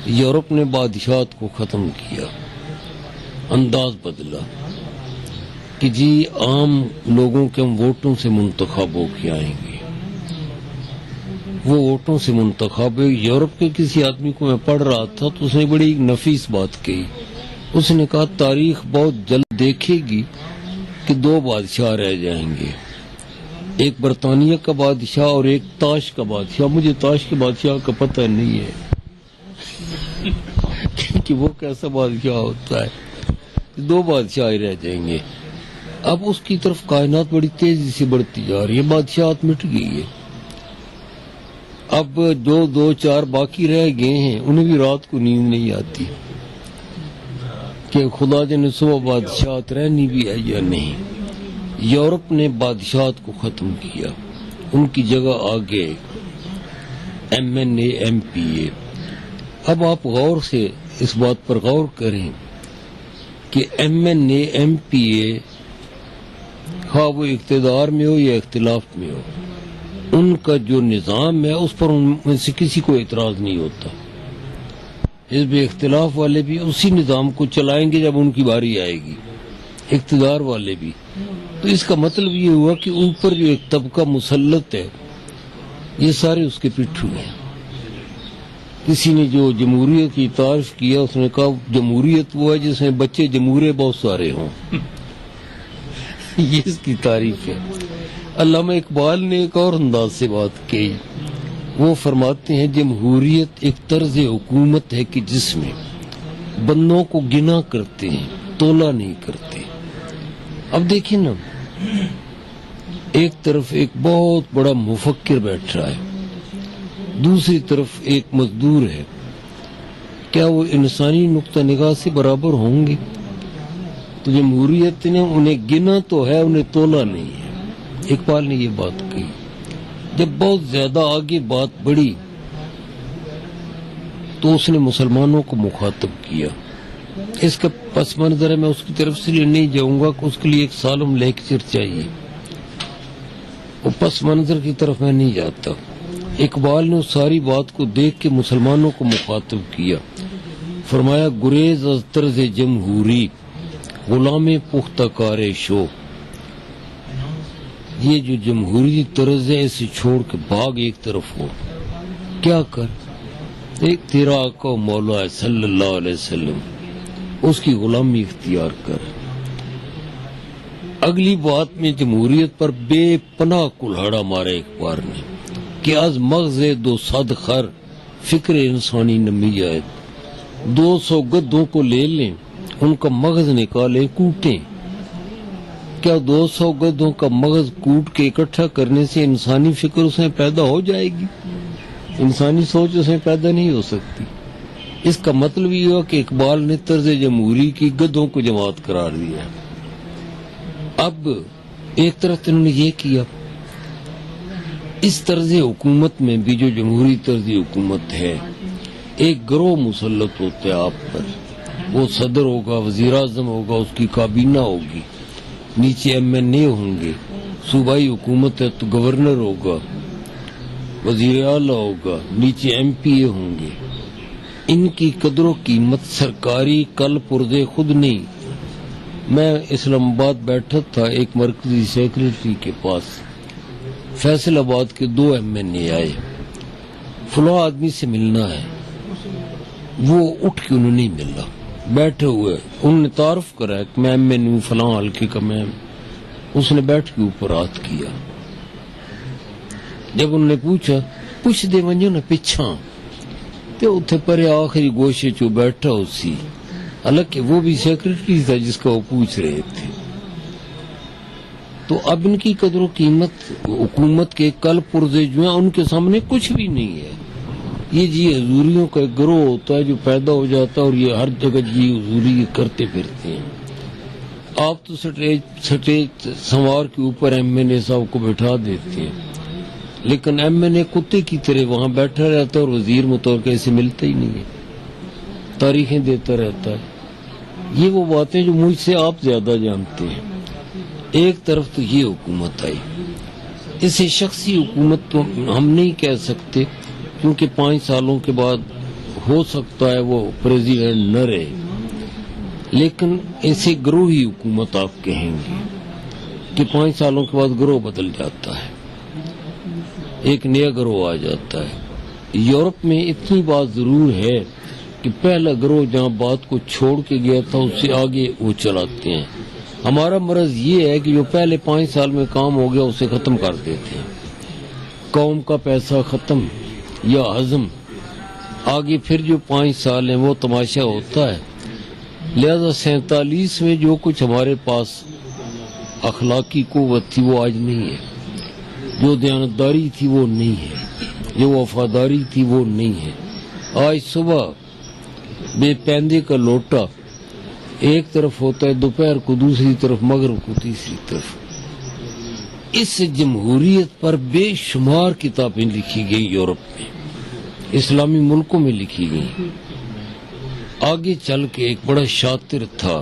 Europe نے بادشاہت کو ختم کیا، انداز بدلا کہ جی عام لوگوں کے ہم ووٹوں سے منتخب ہو کے آئیں گے. وہ ووٹوں سے منتخب. یورپ کے کسی آدمی کو میں پڑھ رہا تھا تو اس نے بڑی ایک نفیس بات کہی. اس نے کہا تاریخ بہت جلد دیکھے گی کہ دو بادشاہ رہ جائیں گے، ایک برطانیہ کا بادشاہ اور ایک تاش کا بادشاہ. مجھے تاش کے بادشاہ کا پتہ نہیں ہے کہ وہ کیسا بادشاہ ہوتا ہے. دو بادشاہ رہ جائیں گے. اب اس کی طرف کائنات بڑی تیزی سے بڑھتی جا رہی ہے. بادشاہت مٹ گئی ہے. اب جو دو چار باقی رہ گئے ہیں انہیں بھی رات کو نیند نہیں آتی کہ خدا جانے صبح بادشاہت رہنی بھی ہے یا نہیں. یورپ نے بادشاہت کو ختم کیا، ان کی جگہ آ گئے ایم این اے، ایم پی اے. اب آپ غور سے اس بات پر غور کریں کہ ایم این اے، ایم پی اے خواہ وہ اقتدار میں ہو یا اختلاف میں ہو، ان کا جو نظام ہے اس پر ان میں سے کسی کو اعتراض نہیں ہوتا. حزب اختلاف والے بھی اسی نظام کو چلائیں گے جب ان کی باری آئے گی، اقتدار والے بھی. تو اس کا مطلب یہ ہوا کہ اوپر جو ایک طبقہ مسلط ہے یہ سارے اس کے پٹھو ہیں. کسی نے جو جمہوریت کی تعریف کیا اس نے کہا جمہوریت وہ ہے جس میں بچے جمہورے بہت سارے ہوں. یہ اس کی تعریف ہے. علامہ اقبال نے ایک اور انداز سے بات کی. وہ فرماتے ہیں جمہوریت ایک طرز حکومت ہے کہ جس میں بندوں کو گنا کرتے ہیں، تولا نہیں کرتے. اب دیکھیں نا، ایک طرف ایک بہت بڑا مفکر بیٹھ رہا ہے، دوسری طرف ایک مزدور ہے. کیا وہ انسانی نقطہ نگاہ سے برابر ہوں گے؟ تو جمہوریت نے انہیں گنا تو ہے، انہیں تولا نہیں ہے. اقبال نے یہ بات کہی. جب بہت زیادہ آگے بات بڑھی تو اس نے مسلمانوں کو مخاطب کیا. اس کا پس منظر ہے، میں اس کی طرف سے نہیں جاؤں گا کہ اس کے لیے ایک سالم لیکچر چاہیے. وہ پس منظر کی طرف میں نہیں جاتا. اقبال نے اس ساری بات کو دیکھ کے مسلمانوں کو مخاطب کیا. فرمایا گریز از طرز جمہوری، غلام پختہ کار شو. یہ جو جمہوری طرز ہے اسے چھوڑ کے بھاگ ایک طرف ہو. کیا کر؟ ایک تیرا آقا و مولا ہے صلی اللہ علیہ وسلم، اس کی غلامی اختیار کر. اگلی بات میں جمہوریت پر بے پناہ کلہاڑا مارا اقبال نے کہ از مغز دو صد خر فکر انسانی نمی آئے. 200 گدھوں کو لے لیں، ان کا مغز نکالیں، کوٹیں. کیا 200 گدھوں کا مغز کوٹ کے اکٹھا کرنے سے انسانی فکر اس میں پیدا ہو جائے گی؟ انسانی سوچ اس میں پیدا نہیں ہو سکتی. اس کا مطلب یہ ہوا کہ اقبال نے طرز جمہوری کی گدھوں کو جماعت قرار دیا. اب ایک طرف انہوں نے یہ کیا، اس طرز حکومت میں بھی جو جمہوری طرز حکومت ہے ایک گروہ مسلط ہوتا ہے آپ پر. وہ صدر ہوگا، وزیر اعظم ہوگا، اس کی کابینہ ہوگی، نیچے ایم این اے ہوں گے. صوبائی حکومت ہے تو گورنر ہوگا، وزیر اعلیٰ ہوگا، نیچے ایم پی اے ہوں گے. ان کی قدر و قیمت سرکاری کل پرزے خود نہیں. میں اسلام آباد بیٹھا تھا ایک مرکزی سیکریٹری کے پاس. فیصل آباد کے 2 ایم این اے آئے، فلاں آدمی سے ملنا ہے. وہ اٹھ کے انہوں نے نہیں ملا، بیٹھے ہوئے. انہوں نے تعارف کرا کہ میں ایم این اے فلاں حلقے کا میں. اس نے بیٹھ کے اوپر ہاتھ کیا. جب انہوں نے پوچھا پوچھ دے ونجو نا پچھاں تو اتھے پرے آخری گوشے چو بیٹھا اسی. حالانکہ وہ بھی سیکریٹری تھا جس کا وہ پوچھ رہے تھے. تو اب ان کی قدر و قیمت حکومت کے کل پرزے جو ہیں ان کے سامنے کچھ بھی نہیں ہے. یہ جی حضوریوں کا ایک گروہ ہوتا ہے جو پیدا ہو جاتا ہے اور یہ ہر جگہ جی حضوری کرتے پھرتے ہیں. آپ تو سٹیج سنوار کے اوپر ایم این اے صاحب کو بٹھا دیتے ہیں، لیکن ایم این اے کتے کی طرح وہاں بیٹھا رہتا ہے اور وزیر مطور کے ایسے ملتا ہی نہیں ہے، تاریخیں دیتا رہتا ہے. یہ وہ باتیں جو مجھ سے آپ زیادہ جانتے ہیں. ایک طرف تو یہ حکومت آئی، اسے شخصی حکومت تو ہم نہیں کہہ سکتے کیونکہ 5 سالوں کے بعد ہو سکتا ہے وہ پریزیڈنٹ نہ رہے، لیکن اسے گروہی حکومت آپ کہیں گے کہ 5 سالوں کے بعد گروہ بدل جاتا ہے، ایک نیا گروہ آ جاتا ہے۔ یورپ میں اتنی بات ضرور ہے کہ پہلا گروہ جہاں بات کو چھوڑ کے گیا تھا اس سے آگے وہ چلاتے ہیں۔ ہمارا مرض یہ ہے کہ جو پہلے 5 سال میں کام ہو گیا اسے ختم کر دیتے ہیں، قوم کا پیسہ ختم یا ہضم، آگے پھر جو 5 سال ہیں وہ تماشا ہوتا ہے۔ لہذا 47 میں جو کچھ ہمارے پاس اخلاقی قوت تھی وہ آج نہیں ہے، جو دیانتداری تھی وہ نہیں ہے، جو وفاداری تھی وہ نہیں ہے۔ آج صبح بے پیندے کا لوٹا ایک طرف ہوتا ہے، دوپہر کو دوسری طرف، مغرب کو تیسری طرف۔ اس جمہوریت پر بے شمار کتابیں لکھی گئی یورپ میں، اسلامی ملکوں میں لکھی گئی۔ آگے چل کے ایک بڑا شاطر تھا،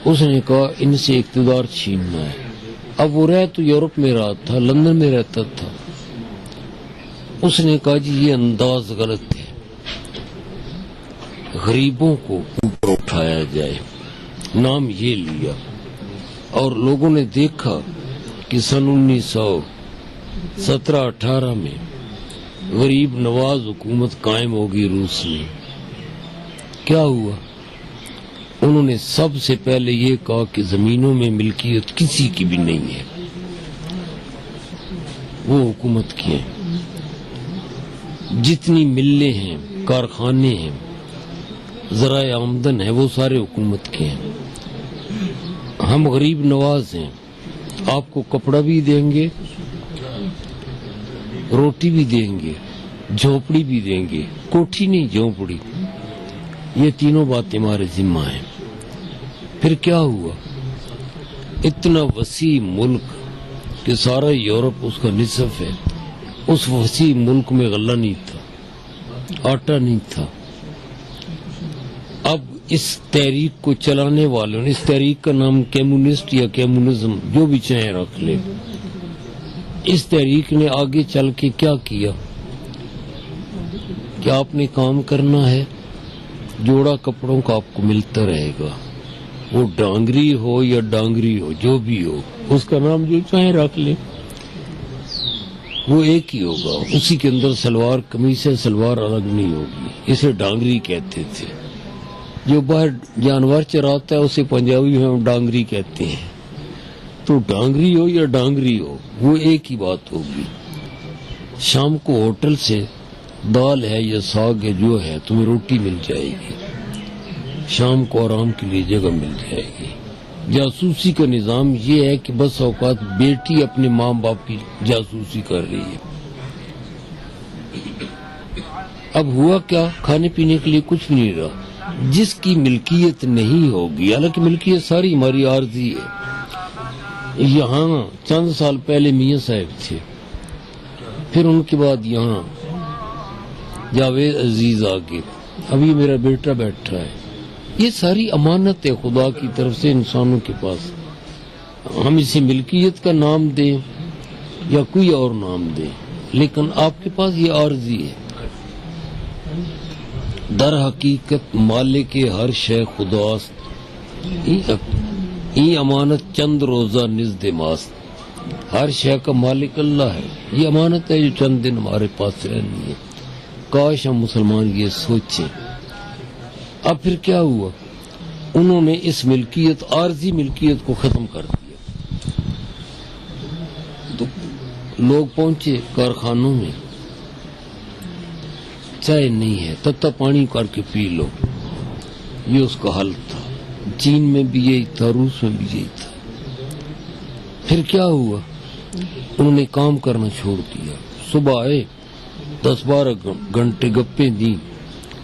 اس نے کہا ان سے اقتدار چھیننا ہے۔ اب وہ رہ تو یورپ میں رہا تھا، لندن میں رہتا تھا۔ اس نے کہا جی یہ انداز غلط ہے، غریبوں کو اوپر اٹھایا جائے، نام یہ لیا، اور لوگوں نے دیکھا کہ سن 1917-18 میں غریب نواز حکومت قائم ہوگی روس میں۔ کیا ہوا؟ انہوں نے سب سے پہلے یہ کہا کہ زمینوں میں ملکیت کسی کی بھی نہیں ہے، وہ حکومت کی ہیں۔ جتنی ملیں ہیں، کارخانے ہیں، ذرائع آمدن ہے، وہ سارے حکومت کے ہیں۔ ہم غریب نواز ہیں، آپ کو کپڑا بھی دیں گے، روٹی بھی دیں گے، جھونپڑی بھی دیں گے، کوٹھی نہیں جھونپڑی، یہ تینوں باتیں ہمارے ذمہ ہیں۔ پھر کیا ہوا؟ اتنا وسیع ملک کہ سارا یورپ اس کا نصف ہے، اس وسیع ملک میں غلہ نہیں تھا، آٹا نہیں تھا۔ اب اس تحریک کو چلانے والوں نے، اس تحریک کا نام کمیونسٹ یا کمیونزم جو بھی چاہے رکھ لے، اس تحریک نے آگے چل کے کیا کیا کہ آپ نے کام کرنا ہے، جوڑا کپڑوں کا آپ کو ملتا رہے گا، وہ ڈانگری ہو یا ڈانگری ہو، جو بھی ہو، اس کا نام جو چاہے رکھ لے، وہ ایک ہی ہوگا۔ اسی کے اندر سلوار قمیص ہے، سلوار الگ نہیں ہوگی، اسے ڈانگری کہتے تھے۔ جو باہر جانور چراتا ہے اسے پنجابی میں ہم ڈانگری کہتے ہیں۔ تو ڈانگری ہو یا ڈانگری ہو، وہ ایک ہی بات ہوگی۔ شام کو ہوٹل سے دال ہے یا ساگ ہے جو ہے، تمہیں روٹی مل جائے گی، شام کو آرام کے لیے جگہ مل جائے گی۔ جاسوسی کا نظام یہ ہے کہ بس اوقات بیٹی اپنے ماں باپ کی جاسوسی کر رہی ہے۔ اب ہوا کیا؟ کھانے پینے کے لیے کچھ بھی نہیں رہا۔ جس کی ملکیت نہیں ہوگی، حالانکہ ملکیت ساری ہماری عارضی ہے۔ یہاں چند سال پہلے میاں صاحب تھے، پھر ان کے بعد یہاں جاوید عزیز آگے، ابھی میرا بیٹا بیٹھا ہے۔ یہ ساری امانت ہے خدا کی طرف سے انسانوں کے پاس۔ ہم اسے ملکیت کا نام دیں یا کوئی اور نام دیں، لیکن آپ کے پاس یہ عارضی ہے۔ در حقیقت مالک ہر شے خداست، ای امانت چند روزہ نزد ماست۔ ہر شے کا مالک اللہ ہے، یہ امانت ہے جو چند دن ہمارے پاس رہنی ہے۔ کاش ہم مسلمان یہ سوچیں۔ اب پھر کیا ہوا؟ انہوں نے اس ملکیت، عارضی ملکیت کو ختم کر دیا۔ تو لوگ پہنچے کارخانوں میں، چائے نہیں ہے، تتا پانی کر کے پی لو، یہ اس کا حل تھا۔ چین میں بھی یہی تھا، روس میں بھی یہی تھا۔ پھر کیا ہوا؟ انہوں نے کام کرنا چھوڑ دیا۔ صبح آئے، 10-12 گھنٹے گپیں دیں۔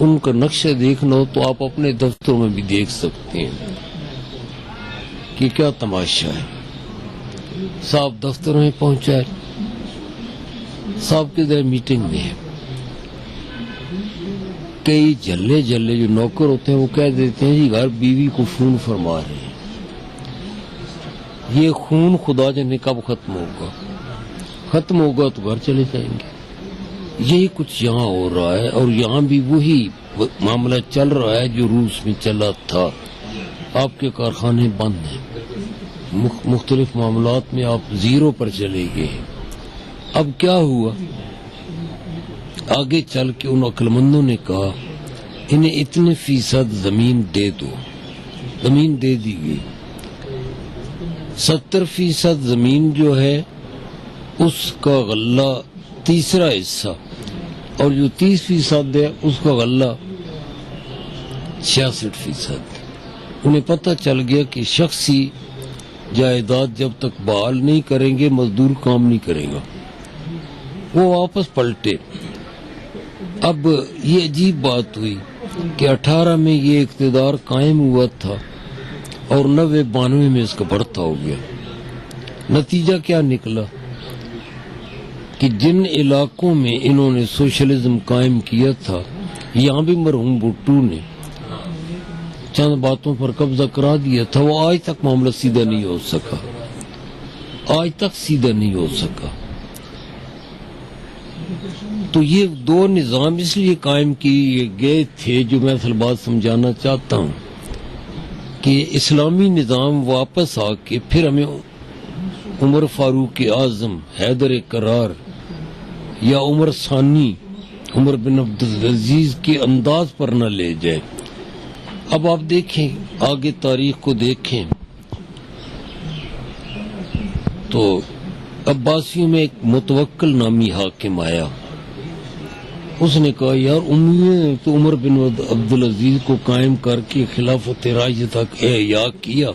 ان کا نقشہ دیکھنا ہو تو آپ اپنے دفتروں میں بھی دیکھ سکتے ہیں کہ کیا تماشا ہے۔ صاحب دفتر میں پہنچا ہے، صاحب کے در میٹنگ میں ہے۔ کئی جھلے جو نوکر ہوتے ہیں وہ کہہ دیتے ہیں جی گھر بیوی کو فون فرما رہے ہیں۔ یہ خون خدا جانے کب ختم ہوگا تو گھر چلے جائیں گے۔ یہی کچھ یہاں ہو رہا ہے، اور یہاں بھی وہی معاملہ چل رہا ہے جو روس میں چلا تھا. آپ کے کارخانے بند ہیں، مختلف معاملات میں آپ زیرو پر چلے گئے. اب کیا ہوا؟ آگے چل کے ان عقل مندوں نے کہا انہیں اتنے فیصد زمین دے دو. زمین دے دی گئی. 70% زمین جو ہے اس کا غلہ تیسرا حصہ، اور جو 30% ہے اس کا غلہ 66%. انہیں پتہ چل گیا کہ شخصی جائیداد جب تک بحال نہیں کریں گے مزدور کام نہیں کرے گا. وہ واپس پلٹے. اب یہ عجیب بات ہوئی کہ 18 میں یہ اقتدار قائم ہوا تھا اور 90-92 میں اس کا بڑھتا ہو گیا. نتیجہ کیا نکلا کہ جن علاقوں میں انہوں نے سوشلزم قائم کیا تھا، یہاں بھی مرحوم بھٹو نے چند باتوں پر قبضہ کرا دیا تھا. وہ آج تک معاملہ سیدھا نہیں ہو سکا، آج تک سیدھا نہیں ہو سکا. تو یہ دو نظام اس لیے قائم کیے گئے تھے، جو میں اصل بات سمجھانا چاہتا ہوں کہ اسلامی نظام واپس آ کے پھر ہمیں عمر فاروق اعظم، حیدر کرار یا عمر ثانی، عمر بن عبدالعزیز کے انداز پر نہ لے جائے. اب آپ دیکھیں، آگے تاریخ کو دیکھیں تو عباسیوں میں ایک متوکل نامی حاکم آیا. اس نے کہا یار انہوں تو عمر بن عبدالعزیز کو قائم کر کے خلافت راشدہ تک احیا کیا،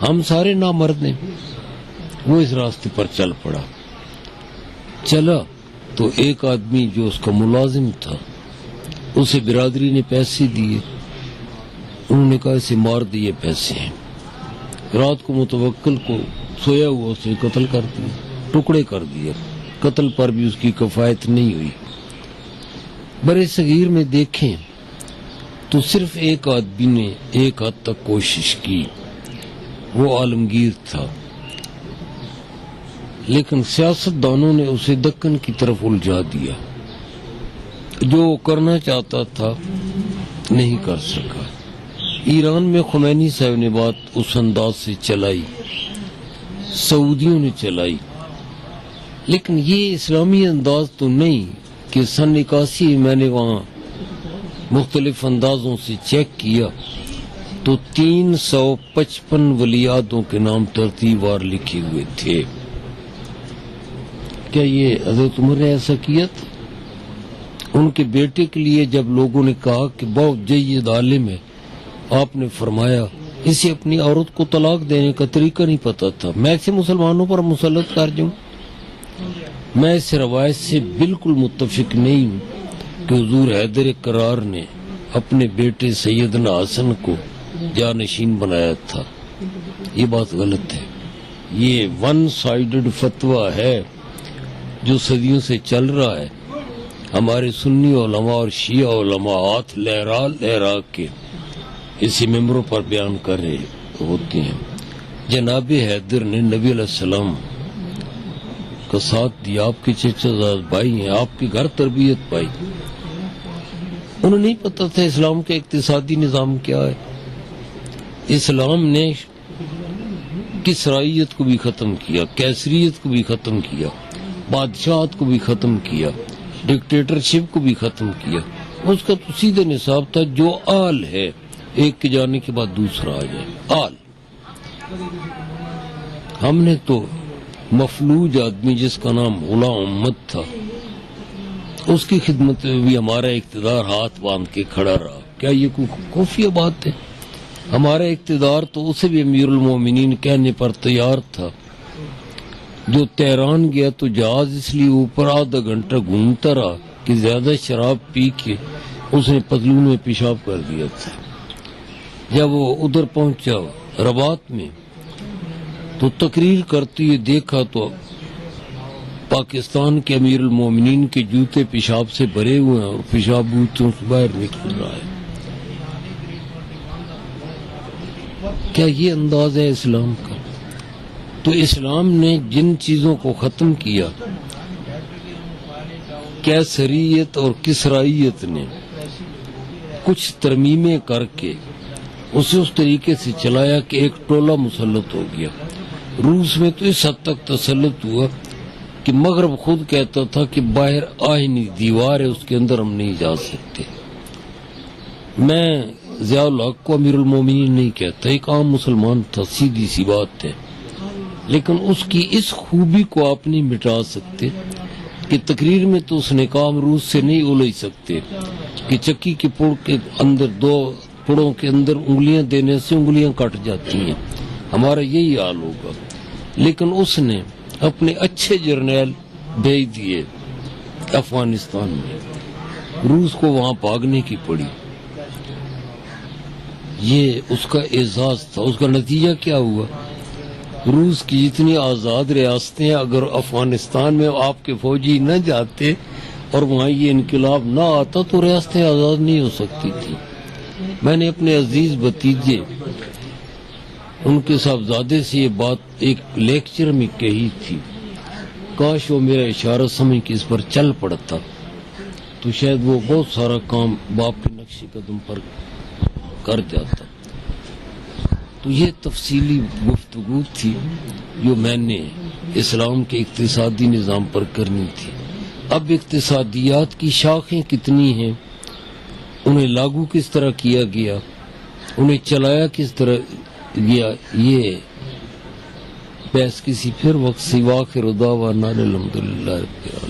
ہم سارے نامرد ہیں. وہ اس راستے پر چل پڑا. چلا تو ایک آدمی جو اس کا ملازم تھا، اسے برادری نے پیسے دیے. انہوں نے کہا اسے مار دیے، پیسے ہیں. رات کو متوکل کو سویا ہوا اسے قتل کر دیا، ٹکڑے کر دیا. قتل پر بھی اس کی کفایت نہیں ہوئی. برے صغیر میں دیکھیں تو صرف ایک آدمی نے ایک حد تک کوشش کی، وہ عالمگیر تھا، لیکن سیاست دانوں نے اسے دکن کی طرف الجھا دیا. جو وہ کرنا چاہتا تھا نہیں کر سکا. ایران میں خمینی صاحب نے بات اس انداز سے چلائی، سعودیوں نے چلائی، لیکن یہ اسلامی انداز تو نہیں کہ سن 81 میں نے وہاں مختلف اندازوں سے چیک کیا تو 355 ولیعہدوں کے نام ترتیب وار لکھے ہوئے تھے. کیا یہ حضرت عمر نے ایسا کیا تھا؟ ان کے بیٹے کے لیے جب لوگوں نے کہا کہ بہت جید عالم ہے، آپ نے فرمایا اسے اپنی عورت کو طلاق دینے کا طریقہ نہیں پتا تھا، میں اسے مسلمانوں پر مسلط کر دوں. میں اس روایت سے بالکل متفق نہیں ہوں کہ حضور حیدر کرار نے اپنے بیٹے سیدنا حسن کو جانشین بنایا تھا. یہ بات غلط ہے. یہ ون سائیڈڈ فتویٰ ہے جو صدیوں سے چل رہا ہے. ہمارے سنی علماء اور شیعہ علماء ہاتھ لہرا لہرا کے اسی ممبروں پر بیان کر رہے ہوتے ہیں. جناب حیدر نے نبی علیہ السلام کا ساتھ دیا، آپ کے چچا زاد بھائی ہیں، آپ کے گھر تربیت پائی. انہیں نہیں پتا تھا اسلام کا اقتصادی نظام کیا ہے. اسلام نے کسرائیت کو بھی ختم کیا، کیسریت کو بھی ختم کیا، بادشاہت کو بھی ختم کیا، ڈکٹیٹرشپ کو بھی ختم کیا. اس کا تو سیدھے نصاب تھا جو آل ہے ایک کے جانے کے بعد دوسرا آ جائے. آل. ہم نے تو مفلوج آدمی جس کا نام غلام محمد تھا، اس کی خدمت میں بھی ہمارا اقتدار ہاتھ باندھ کے کھڑا رہا. کیا یہ کوئی خفیہ بات ہے؟ ہمارا اقتدار تو اسے بھی امیر المومنین کہنے پر تیار تھا. جو تہران گیا تو جہاز اس لیے اوپر آدھا گھنٹہ گھومتا رہا کہ زیادہ شراب پی کے اس نے پتلون میں پیشاب کر دیا تھا. جب وہ ادھر پہنچا رباط میں تو تقریر کرتے ہوئے دیکھا تو پاکستان کے امیر المومنین کے جوتے پیشاب سے بھرے ہوئے ہیں اور پیشاب جوتوں سے باہر نکل رہا ہے. کیا یہ انداز ہے اسلام کا؟ تو اسلام نے جن چیزوں کو ختم کیا، کیسریت اور کسرائیت نے کچھ ترمیمیں کر کے اسے اس طریقے سے چلایا کہ ایک ٹولہ مسلط ہو گیا. روس میں تو اس حد تک تسلط ہوا کہ مغرب خود کہتا تھا کہ باہر آئینی دیوار ہے، اس کے اندر ہم نہیں جا سکتے. میں ضیاء الحق کو امیر المومنین نہیں کہتا، ایک عام مسلمان تھا، سیدھی سی بات ہے، لیکن اس کی اس خوبی کو آپ نہیں مٹا سکتے کہ تقریر میں تو اس نے کہا ہم روس سے نہیں الجھ سکتے کہ چکی کے پڑ کے اندر دو پڑوں کے اندر انگلیاں دینے سے انگلیاں کٹ جاتی ہیں، ہمارا یہی حال ہوگا. لیکن اس نے اپنے اچھے جرنیل بھیج دیے افغانستان میں، روس کو وہاں بھاگنے کی پڑی. یہ اس کا اعزاز تھا. اس کا نتیجہ کیا ہوا؟ روس کی جتنی آزاد ریاستیں اگر افغانستان میں آپ کے فوجی نہ جاتے اور وہاں یہ انقلاب نہ آتا تو ریاستیں آزاد نہیں ہو سکتی تھی. میں نے اپنے عزیز بھتیجے ان کے صاحبزادے سے یہ بات ایک لیکچر میں کہی تھی، کاش وہ میرا اشارہ سمجھ کے اس پر چل پڑتا تو شاید وہ بہت سارا کام باپ کے نقش قدم پر کر جاتا. تو یہ تفصیلی گفتگو تھی جو میں نے اسلام کے اقتصادی نظام پر کرنی تھی. اب اقتصادیات کی شاخیں کتنی ہیں، انہیں لاگو کس طرح کیا گیا، انہیں چلایا کس طرح گیا، یہ بحث کسی پھر وقت سوا کے رضا و نال الحمدللہ رب العالمین.